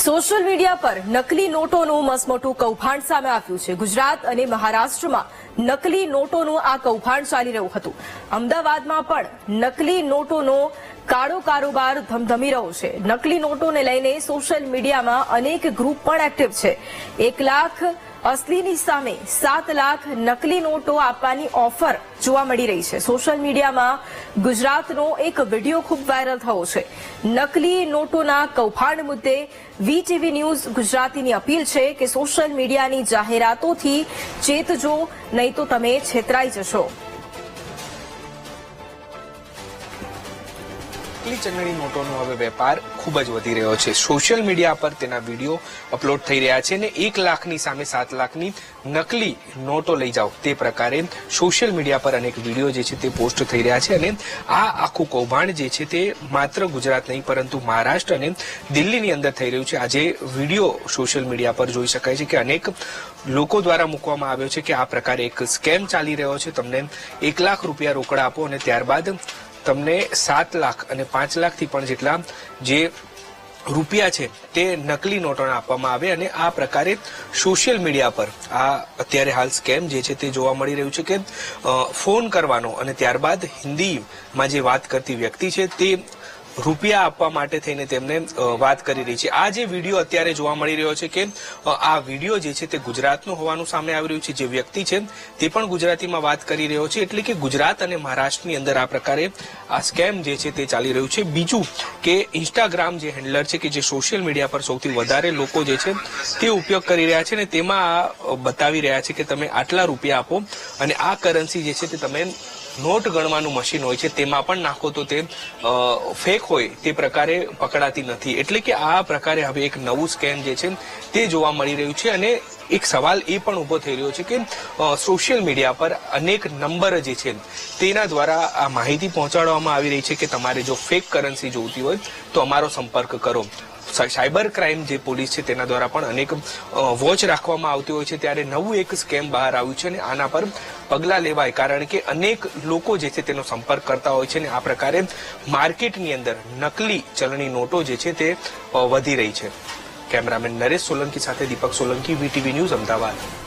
Social media પર નકલી નોટોનું મસમોટું કૌભાંડ સામે આવ્યું છે। ગુજરાત અને મહારાષ્ટ્રમાં નકલી નોટોનું આ કૌભાંડ ચાલી રહ્યું હતું। અમદાવાદમાં પણ નકલી નોટોનો કાળો કારોબાર ધમધમી રહ્યો છે। નકલી નોટોને લઈને સોશિયલ મીડિયામાં અનેક ગ્રુપ પણ એક્ટિવ છે। 1 લાખ અસલીની સામે 7 લાખ નકલી નોટો આપવાની ઓફર જોવા મળી રહી છે। સોશિયલ મીડિયામાં ગુજરાતનો એક વિડીયો ખૂબ વાયરલ થયો છે। નકલી નોટોના કૌભાંડ મુદ્દે વીટીવી ન્યૂઝ ગુજરાતીની અપીલ છે કે સોશિયલ મીડિયાની જાહેરાતોથી ચેતજો, નહીં તો તમે છેતરાઈ જશો। નકલી ચલણી નોટોનો હવે વેપાર ખૂબ જ વધી રહ્યો છે। સોશિયલ મીડિયા પર તેના વિડીયો અપલોડ થઈ રહ્યા છે અને 1 લાખની સામે 7 લાખની નકલી નોટો લઈ જાઓ તે પ્રકારે સોશિયલ મીડિયા પર અનેક વિડીયો જે છે તે પોસ્ટ થઈ રહ્યા છે। અને આ આખું કૌભાંડ જે છે તે માત્ર ગુજરાત નહીં પરંતુ મહારાષ્ટ્ર અને દિલ્હીની અંદર થઈ રહ્યું છે। આજે વિડીયો સોશિયલ મીડિયા પર જોઈ શકાય છે કે અનેક લોકો દ્વારા મૂકવામાં આવ્યો છે કે આ પ્રકારે એક સ્કેમ ચાલી રહ્યો છે। તમને 1 લાખ રૂપિયા રોકડા આપો અને ત્યારબાદ તમને 7 લાખ અને 5 લાખથી પણ જેટલા જે રૂપિયા છે તે નકલી નોટોને આપવામાં આવે અને આ પ્રકારે સોશિયલ મીડિયા પર આ અત્યારે હાલ સ્કેમ જે છે તે જોવા મળી રહ્યું છે કે ફોન કરવાનો અને ત્યારબાદ હિન્દીમાં જે વાત કરતી વ્યક્તિ છે તે રૂપિયા આપવા માટે થઈને તેમને વાત કરી રહી છે। આ જે વિડીયો અત્યારે જોવા મળી રહ્યો છે કે આ વિડીયો જે છે તે ગુજરાતનો હોવાનું સામે આવી રહ્યું છે। જે વ્યક્તિ છે તે પણ ગુજરાતીમાં વાત કરી રહ્યો છે, એટલે કે ગુજરાત અને મહારાષ્ટ્રની અંદર આ પ્રકારે આ સ્કેમ જે છે તે ચાલી રહ્યું છે। બીજું કે ઇન્સ્ટાગ્રામ જે હેન્ડલર છે કે જે સોશિયલ મીડિયા પર સૌથી વધારે લોકો જે છે તે ઉપયોગ કરી રહ્યા છે ને તેમાં આ બતાવી રહ્યા છે કે તમે આટલા રૂપિયા આપો અને આ કરન્સી જે છે તે તમે નોટ ગણવાનું મશીન હોય છે તેમાં પણ નાખો તો તે ફેક હોય તે પ્રકારે પકડાતી નથી। એટલે કે આ પ્રકારે હવે એક નવું સ્કેમ જે છે તે જોવા મળી રહ્યું છે અને એક સવાલ એ પણ ઉભો થઈ રહ્યો છે કે સોશિયલ મીડિયા પર અનેક નંબર જે છે તેના દ્વારા આ માહિતી પહોંચાડવામાં આવી રહી છે કે તમારે જો ફેક કરન્સી જોઈતી હોય તો અમારો સંપર્ક કરો। સાયબર ક્રાઇમ જે પોલીસ છે તેના દ્વારા પણ અનેક વોચ રાખવામાં આવતી હોય છે। ત્યારે નવું એક સ્કેમ બહાર આવ્યું છે અને આના પર પગલાં લેવાય, કારણ કે અનેક લોકો જે છે તેનો સંપર્ક કરતા હોય છે અને આ પ્રકારે માર્કેટની અંદર નકલી ચલણી નોટો જે છે તે વધી રહી છે। કેમેરામેન નરેશ સોલંકી સાથે દીપક સોલંકી, વીટીવી ન્યૂઝ, અમદાવાદ।